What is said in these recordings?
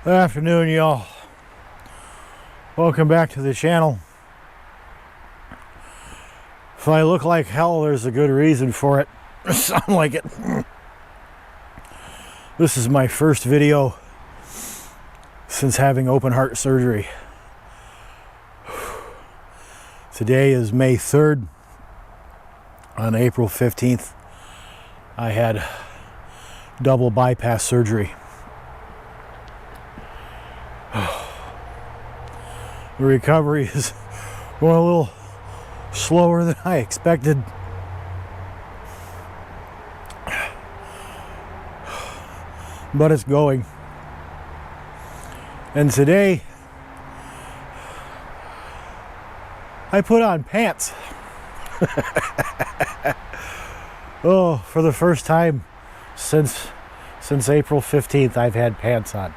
Good afternoon, y'all. Welcome back to the channel. If I look like hell, there's a good reason for it. Sound like it. This is my first video since having open heart surgery. Today is May 3rd. On April 15th, I had double bypass surgery. The recovery is going a little slower than I expected. But it's going. And today, I put on pants. Oh, for the first time since April 15th, I've had pants on.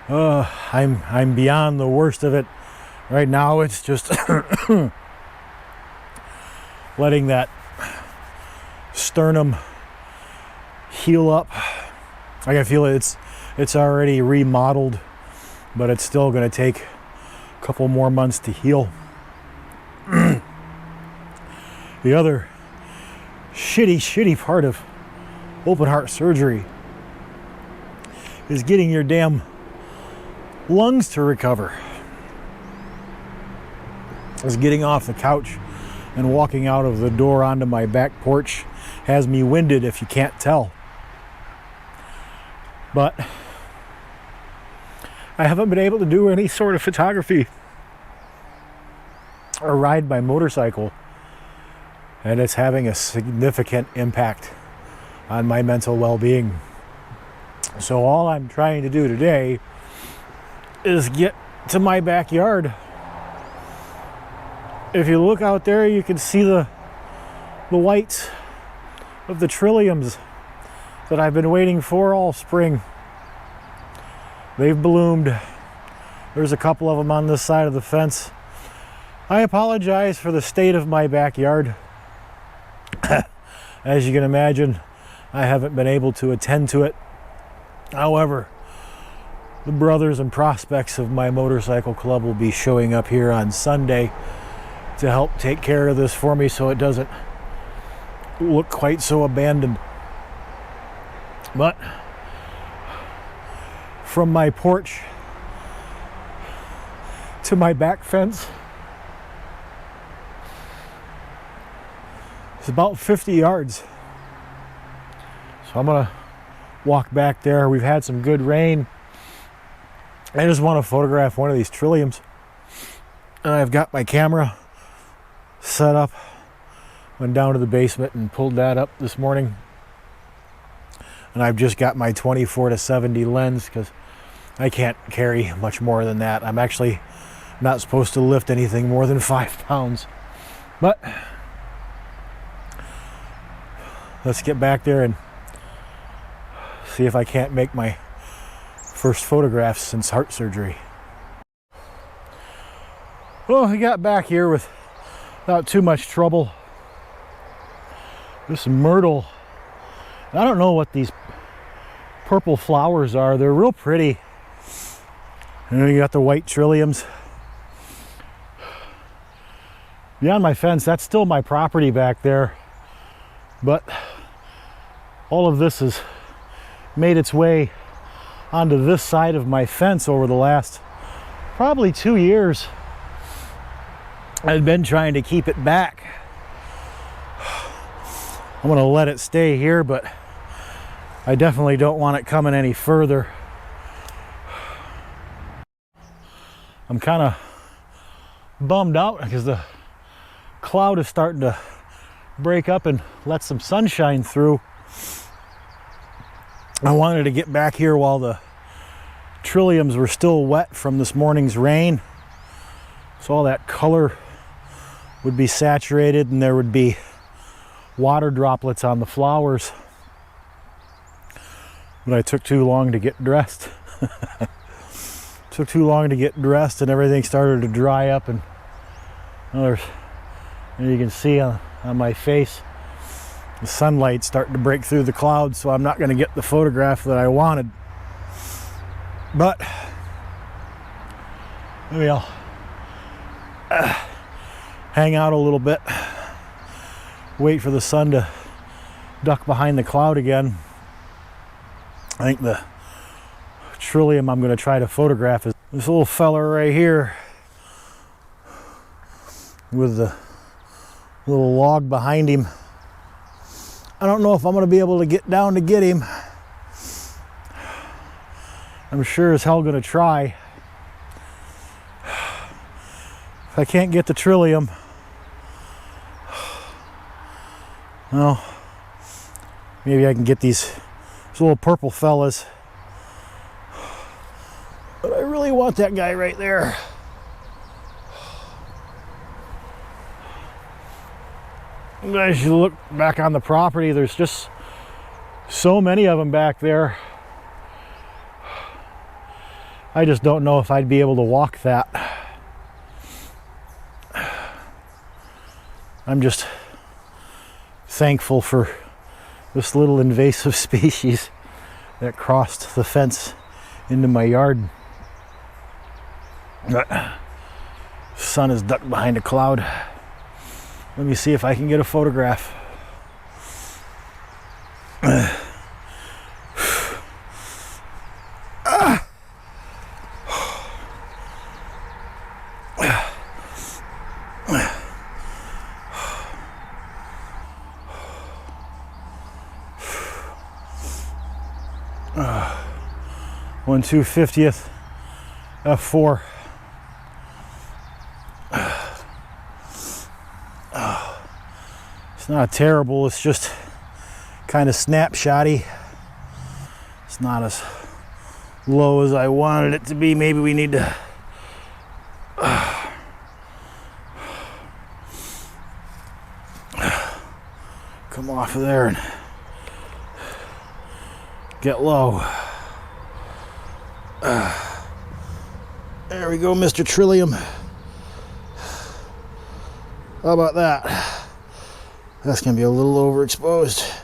I'm beyond the worst of it. Right now, it's just letting that sternum heal up. I can feel it's already remodeled, but it's still going to take a couple more months to heal. The other shitty part of open heart surgery is getting your damn lungs to recover. Is getting off the couch and walking out of the door onto my back porch has me winded, if you can't tell. But I haven't been able to do any sort of photography or ride my motorcycle, and it's having a significant impact on my mental well-being. So all I'm trying to do today is get to my backyard. If you look out there, you can see the whites of the trilliums that I've been waiting for all spring. They've bloomed. There's a couple of them on this side of the fence. I apologize for the state of my backyard. As you can imagine, I haven't been able to attend to it. However, the brothers and prospects of my motorcycle club will be showing up here on Sunday to help take care of this for me so it doesn't look quite so abandoned. But from my porch to my back fence, it's about 50 yards. So I'm gonna walk back there. We've had some good rain. I just want to photograph one of these trilliums. And I've got my camera set up. Went down to the basement and pulled that up this morning. And I've just got my 24-70 lens because I can't carry much more than that. I'm actually not supposed to lift anything more than 5 pounds. But let's get back there and see if I can't make my first photographs since heart surgery. Well, I got back here without too much trouble. This myrtle, I don't know what these purple flowers are. They're real pretty. And then you got the white trilliums. Beyond my fence, that's still my property back there. But all of this has made its way onto this side of my fence over the last probably 2 years. I've been trying to keep it back. I'm gonna let it stay here, but I definitely don't want it coming any further. I'm kind of bummed out because the cloud is starting to break up and let some sunshine through. I wanted to get back here while the trilliums were still wet from this morning's rain, so all that color would be saturated and there would be water droplets on the flowers. But I took too long to get dressed. Took too long to get dressed and everything started to dry up, and you can see on my face The sunlight's starting to break through the clouds, so I'm not going to get the photograph that I wanted. But maybe I'll hang out a little bit, wait for the sun to duck behind the cloud again. I think the trillium I'm going to try to photograph is this little fella right here with the little log behind him. I don't know if I'm going to be able to get down to get him. I'm sure as hell going to try. If I can't get the trillium, well, maybe I can get these little purple fellas. But I really want that guy right there. And as you look back on the property, there's just so many of them back there. I just don't know if I'd be able to walk that. I'm just thankful for this little invasive species that crossed the fence into my yard. The sun is ducked behind a cloud. Let me see if I can get a photograph. 1/250th f4. It's not terrible, it's just kind of snapshotty. It's not as low as I wanted it to be. Maybe we need to come off of there and get low. There we go, Mr. Trillium. How about that? That's gonna be a little overexposed.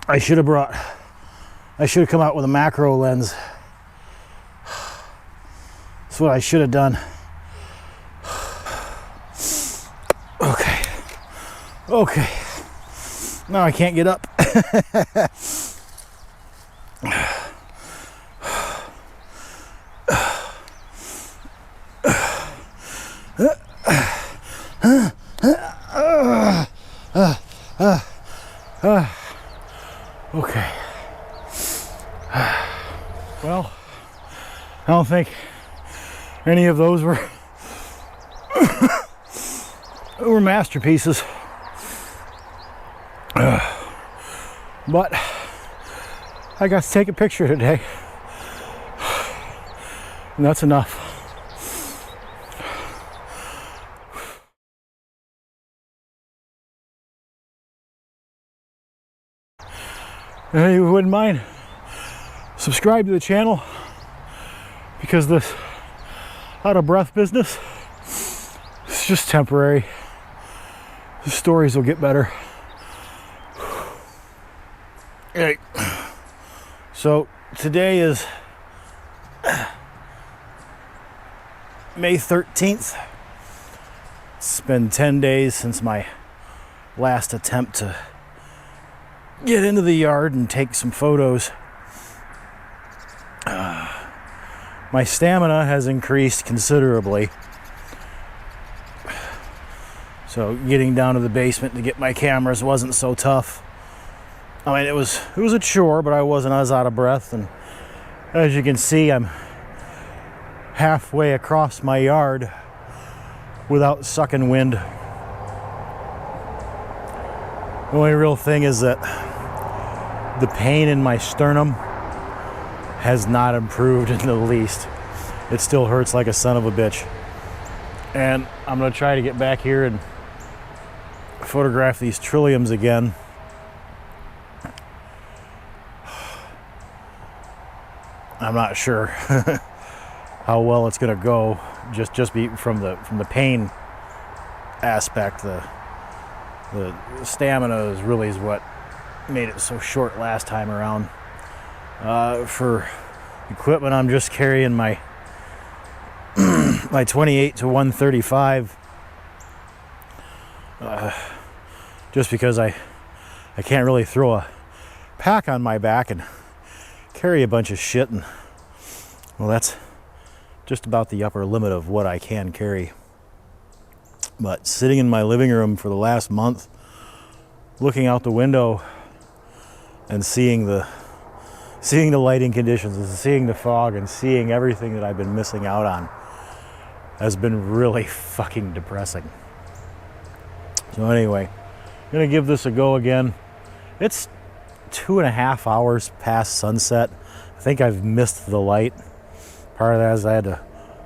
I should have come out with a macro lens. That's what I should have done. Okay. Now I can't get up. Okay. Well, I don't think any of those were masterpieces. But I got to take a picture today, and that's enough. If you wouldn't mind, subscribe to the channel, because this out of breath business is just temporary. The stories will get better. Right. So today is May 13th. It's been 10 days since my last attempt to get into the yard and take some photos. My stamina has increased considerably. So getting down to the basement to get my cameras wasn't so tough. I mean, it was a chore, but I wasn't as out of breath. And as you can see, I'm halfway across my yard without sucking wind. The only real thing is that the pain in my sternum has not improved in the least. It still hurts like a son of a bitch. And I'm gonna try to get back here and photograph these trilliums again. I'm not sure how well it's gonna go. Just be from the pain aspect. The stamina is really what made it so short last time around. For equipment, I'm just carrying my my 28 to 135, just because I can't really throw a pack on my back and carry a bunch of shit, and well, that's just about the upper limit of what I can carry. But sitting in my living room for the last month, looking out the window and seeing the lighting conditions and seeing the fog and seeing everything that I've been missing out on has been really fucking depressing. So anyway, I'm gonna give this a go again. It's 2.5 hours past sunset. I think I've missed the light. Part of that is I had to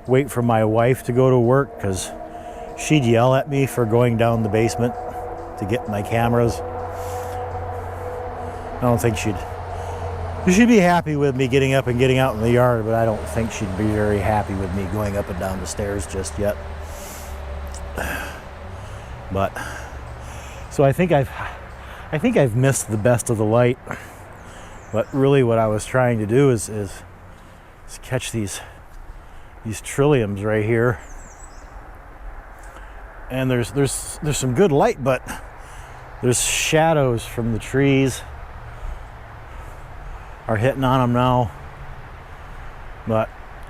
wait for my wife to go to work because she'd yell at me for going down the basement to get my cameras. I don't think she'd be happy with me getting up and getting out in the yard, but I don't think she'd be very happy with me going up and down the stairs just yet. But so I think I've missed the best of the light. But really what I was trying to do is catch these trilliums right here. And there's some good light, but there's shadows from the trees are hitting on them now. But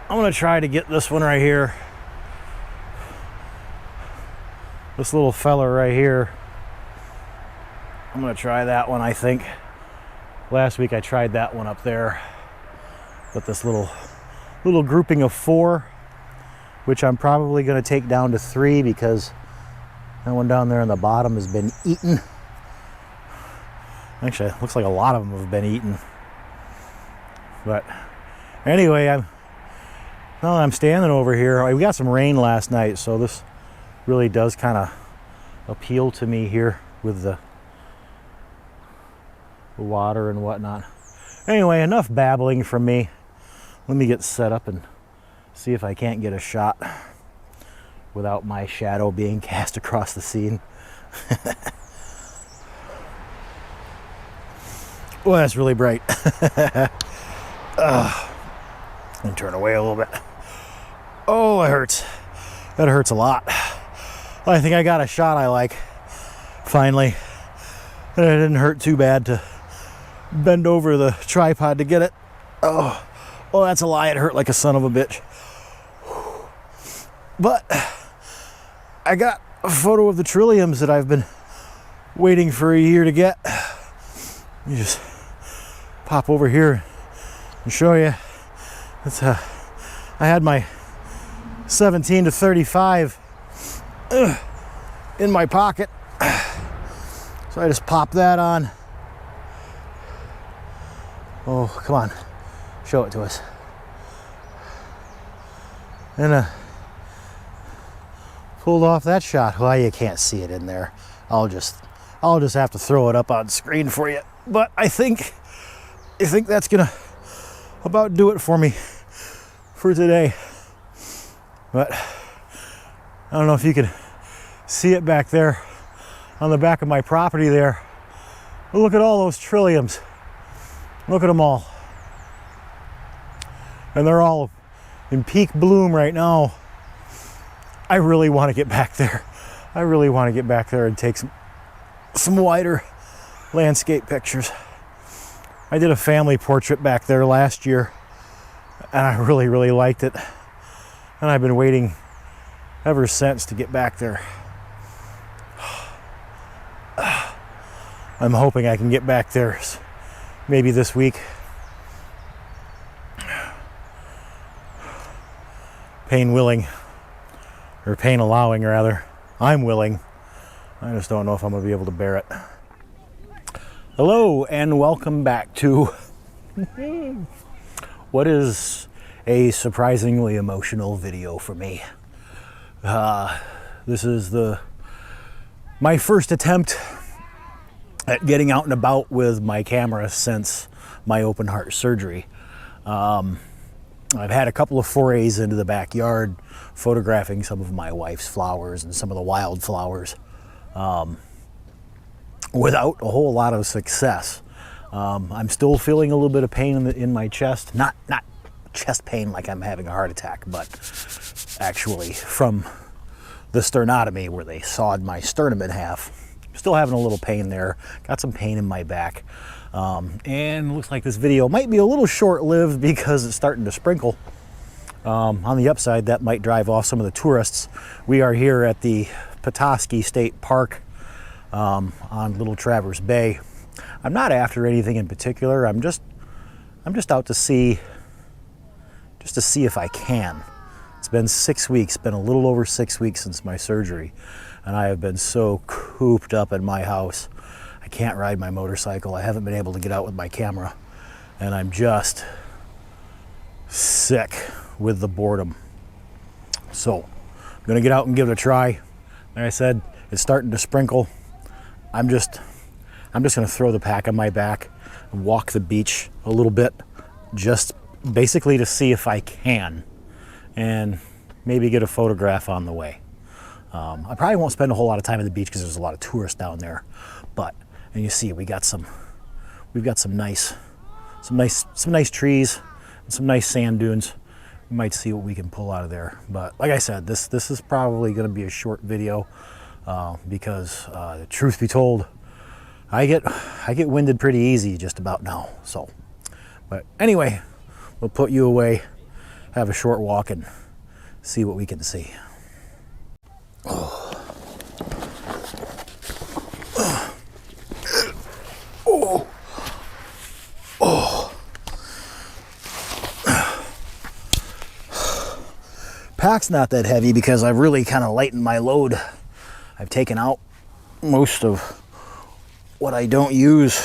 I'm gonna try to get this one right here. This little fella right here. I'm gonna try that one, I think. Last week I tried that one up there. But this little grouping of 4, which I'm probably gonna take down to 3 because that one down there on the bottom has been eaten. Actually, it looks like a lot of them have been eaten. But anyway, I'm standing over here. We got some rain last night, so this really does kind of appeal to me here with the water and whatnot. Anyway, enough babbling from me. Let me get set up and see if I can't get a shot without my shadow being cast across the scene. Well, that's really bright. And turn away a little bit. Oh, it hurts. That hurts a lot. Well, I think I got a shot I like, finally. And it didn't hurt too bad to bend over the tripod to get it. Oh, well, that's a lie. It hurt like a son of a bitch. But I got a photo of the trilliums that I've been waiting for a year to get. Let me just pop over here and show you. That's I had my 17 to 35 in my pocket, so I just popped that on. Oh, come on, show it to us. And pulled off that shot. Well, you can't see it in there. I'll just have to throw it up on screen for you. But I think that's gonna about do it for me for today. But I don't know if you can see it back there on the back of my property there. But look at all those trilliums. Look at them all. And they're all in peak bloom right now. I really want to get back there. I really want to get back there and take some wider landscape pictures. I did a family portrait back there last year, and I really, really liked it. And I've been waiting ever since to get back there. I'm hoping I can get back there maybe this week. Pain willing, or pain allowing rather. I'm willing. I just don't know if I'm going to be able to bear it. Hello and welcome back to what is a surprisingly emotional video for me. This is my first attempt at getting out and about with my camera since my open heart surgery. I've had a couple of forays into the backyard, photographing some of my wife's flowers and some of the wildflowers, without a whole lot of success. I'm still feeling a little bit of pain in my chest, not chest pain like I'm having a heart attack, but actually from the sternotomy where they sawed my sternum in half. Still having a little pain there, got some pain in my back. And looks like this video might be a little short-lived because it's starting to sprinkle. On the upside, that might drive off some of the tourists. We are here at the Petoskey State Park on Little Traverse Bay. I'm not after anything in particular. I'm just out to see, just to see if I can. It's been 6 weeks, been a little over 6 weeks since my surgery, and I have been so cooped up in my house. I can't ride my motorcycle. I haven't been able to get out with my camera, and I'm just sick with the boredom. So I'm gonna get out and give it a try. Like I said, it's starting to sprinkle. I'm just gonna throw the pack on my back and walk the beach a little bit, just basically to see if I can, and maybe get a photograph on the way. I probably won't spend a whole lot of time at the beach because there's a lot of tourists down there, but and you see we've got some nice trees and some nice sand dunes. We might see what we can pull out of there. But like I said, this is probably going to be a short video because the truth be told, I get winded pretty easy just about now. So, but anyway, we'll put you away, have a short walk, and see what we can see. Oh. Oh. Oh. Pack's not that heavy because I've really kind of lightened my load. I've taken out most of what I don't use,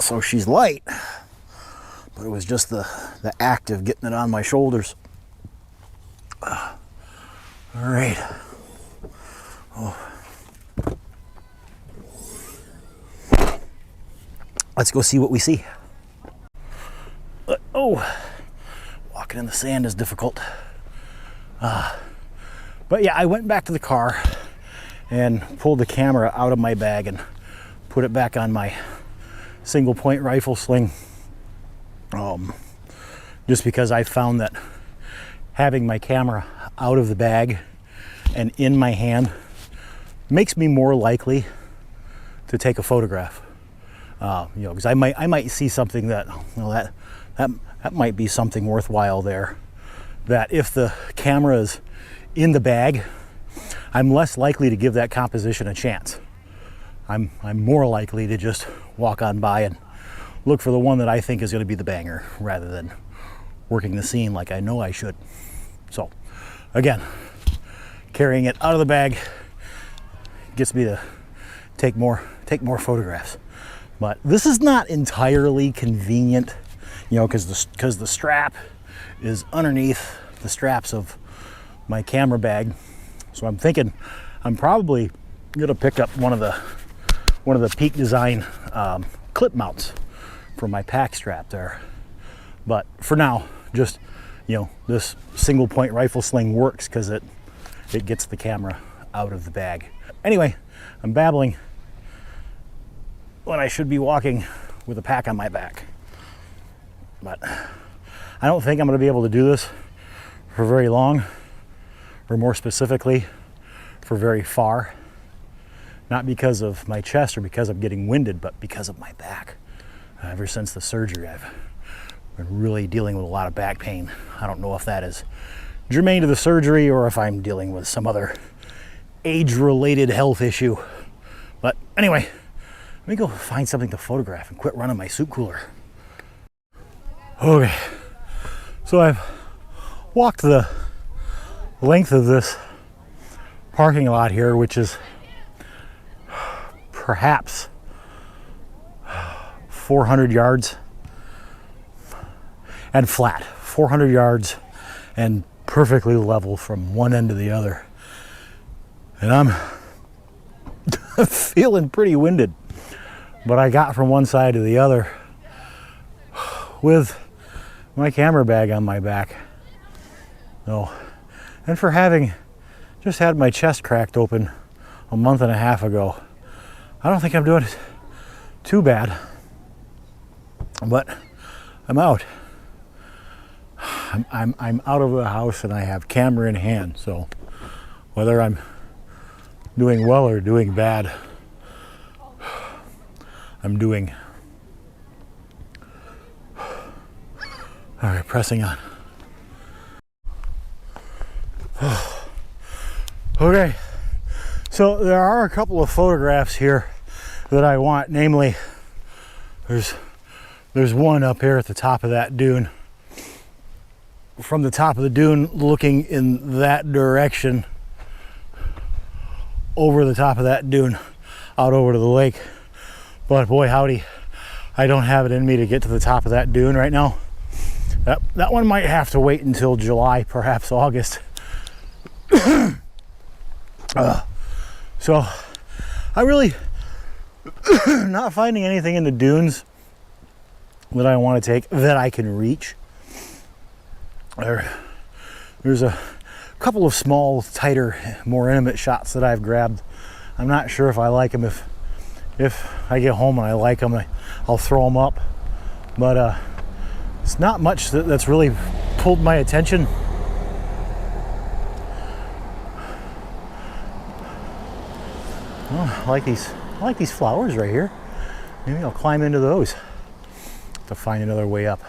so she's light, but it was just the act of getting it on my shoulders. All right. Oh. Let's go see what we see. Oh, walking in the sand is difficult. But yeah, I went back to the car and pulled the camera out of my bag and put it back on my single point rifle sling. Just because I found that having my camera out of the bag and in my hand makes me more likely to take a photograph. Because I might see something that, that might be something worthwhile there. That if the camera is in the bag, I'm less likely to give that composition a chance. I'm more likely to just walk on by and look for the one that I think is going to be the banger rather than working the scene like I know I should. So again, carrying it out of the bag gets me to take more photographs. But this is not entirely convenient, because the strap is underneath the straps of my camera bag. So I'm thinking I'm probably gonna pick up one of the Peak Design clip mounts for my pack strap there. But for now, just this single point rifle sling works because it gets the camera out of the bag. Anyway, I'm babbling when I should be walking with a pack on my back. But I don't think I'm going to be able to do this for very long, or more specifically, for very far. Not because of my chest or because I'm getting winded, but because of my back. Ever since the surgery, I've been really dealing with a lot of back pain. I don't know if that is germane to the surgery or if I'm dealing with some other age-related health issue. But anyway, let me go find something to photograph and quit running my soup cooler. Okay, so I've walked the length of this parking lot here, which is perhaps 400 yards and flat, 400 yards and perfectly level from one end to the other. And I'm feeling pretty winded. But I got from one side to the other with my camera bag on my back. So, and for having just had my chest cracked open a month and a half ago, I don't think I'm doing it too bad. But I'm out. I'm out of the house and I have camera in hand. So whether I'm doing well or doing bad, I'm doing. All right, pressing on. Okay, so there are a couple of photographs here that I want. Namely, there's one up here at the top of that dune. From the top of the dune, looking in that direction, over the top of that dune, out over to the lake. But boy, howdy, I don't have it in me to get to the top of that dune right now. That one might have to wait until July, perhaps August. So I really not finding anything in the dunes that I want to take that I can reach. There's a couple of small, tighter, more intimate shots that I've grabbed. I'm not sure if I like them. If I get home and I like them, I'll throw them up. But it's not much that's really pulled my attention. Oh, I like these flowers right here. Maybe I'll climb into those to find another way up.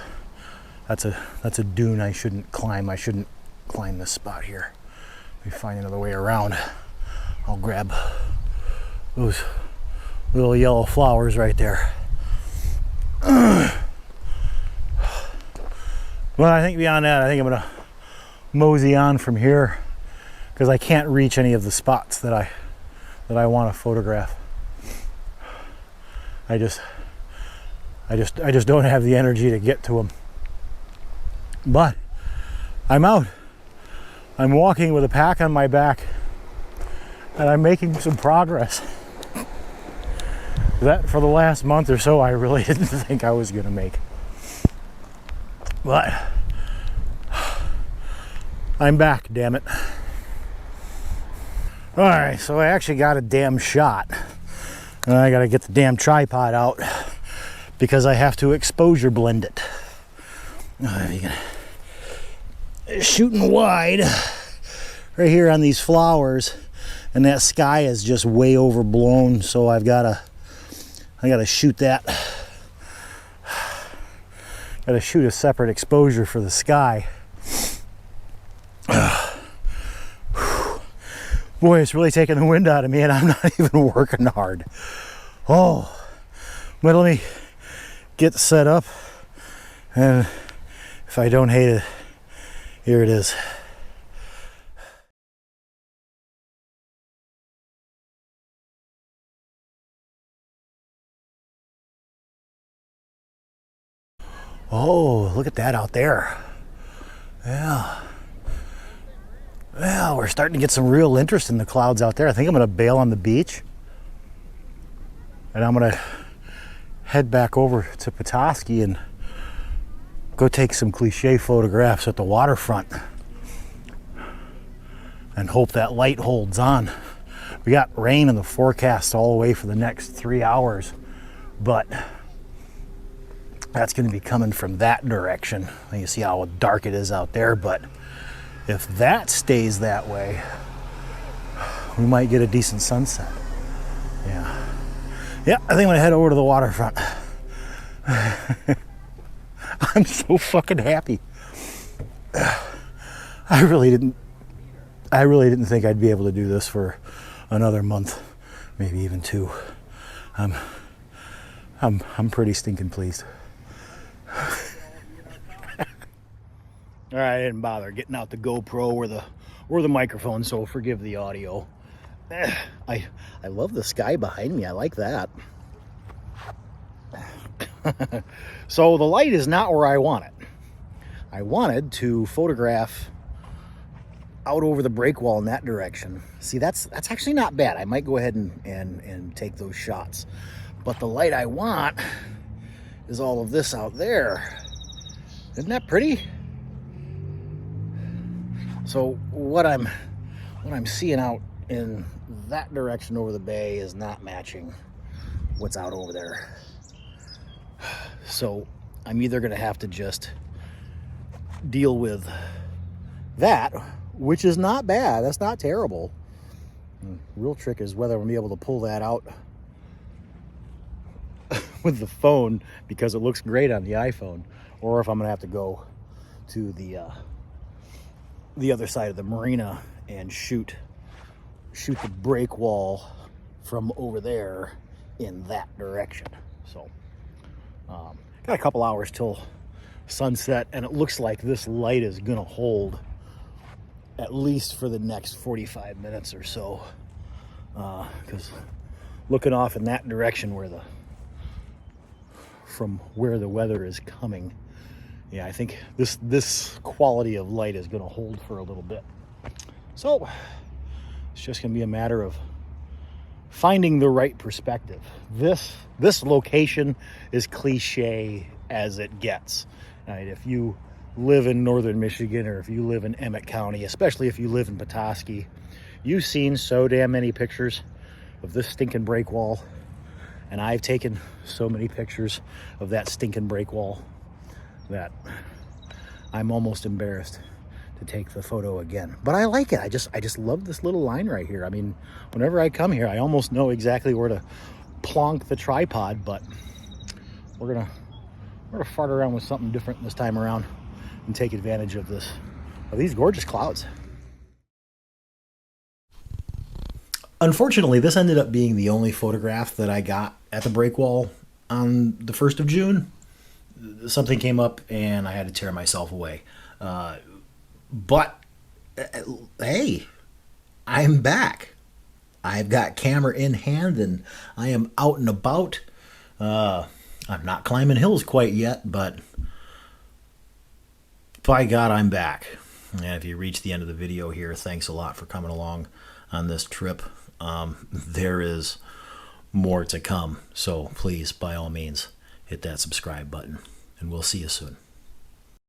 That's a dune I shouldn't climb. I shouldn't climb this spot here. Let me find another way around. I'll grab those little yellow flowers right there. But I think beyond that, I think I'm gonna mosey on from here because I can't reach any of the spots that I want to photograph. I just don't have the energy to get to them. But I'm out. I'm walking with a pack on my back and I'm making some progress that for the last month or so I really didn't think I was gonna make. But I'm back, damn it. All right, so I actually got a damn shot. And I gotta get the damn tripod out because I have to exposure blend it. Shooting wide right here on these flowers, and that sky is just way overblown, so I gotta shoot that. Gotta shoot a separate exposure for the sky. Boy, it's really taking the wind out of me, and I'm not even working hard. Oh, but let me get set up, and if I don't hate it, here it is. Oh, look at that out there. Yeah. Well, we're starting to get some real interest in the clouds out there. I think I'm going to bail on the beach. And I'm going to head back over to Petoskey and go take some cliche photographs at the waterfront. And hope that light holds on. We got rain in the forecast all the way for the next 3 hours. But that's going to be coming from that direction. You see how dark it is out there, but if that stays that way, we might get a decent sunset. Yeah, I think I'm gonna head over to the waterfront. I'm so fucking happy. I really didn't think I'd be able to do this for another month, maybe even 2. I'm pretty stinking pleased. All right, I didn't bother getting out the GoPro or the microphone, so forgive the audio. I love the sky behind me. I like that. So the light is not where I want it. I wanted to photograph out over the break wall in that direction. See, that's actually not bad. I might go ahead and take those shots. But the light I want is all of this out there. Isn't that pretty? So what I'm seeing out in that direction over the bay is not matching what's out over there. So I'm either going to have to just deal with that, which is not bad. That's not terrible. The real trick is whether I'm going to be able to pull that out with the phone, because it looks great on the iPhone, or if I'm going to have to go to the other side of the marina and shoot the break wall from over there in that direction. So got a couple hours till sunset, and it looks like this light is gonna hold at least for the next 45 minutes or so, because looking off in that direction from where the weather is coming, yeah, I think this quality of light is gonna hold for a little bit. So it's just gonna be a matter of finding the right perspective. This location is cliche as it gets. Right? If you live in northern Michigan, or if you live in Emmett County, especially if you live in Petoskey, you've seen so damn many pictures of this stinking break wall, and I've taken so many pictures of that stinking break wall that I'm almost embarrassed to take the photo again. But I like it. I just love this little line right here. I mean, whenever I come here, I almost know exactly where to plonk the tripod, but we're gonna fart around with something different this time around and take advantage of these gorgeous clouds. Unfortunately, this ended up being the only photograph that I got at the break wall on the 1st of June. Something came up and I had to tear myself away. But hey, I'm back. I've got camera in hand and I am out and about. I'm not climbing hills quite yet, but by God, I'm back. And if you reach the end of the video here, thanks a lot for coming along on this trip. There is more to come. So please, by all means, hit that subscribe button, and we'll see you soon.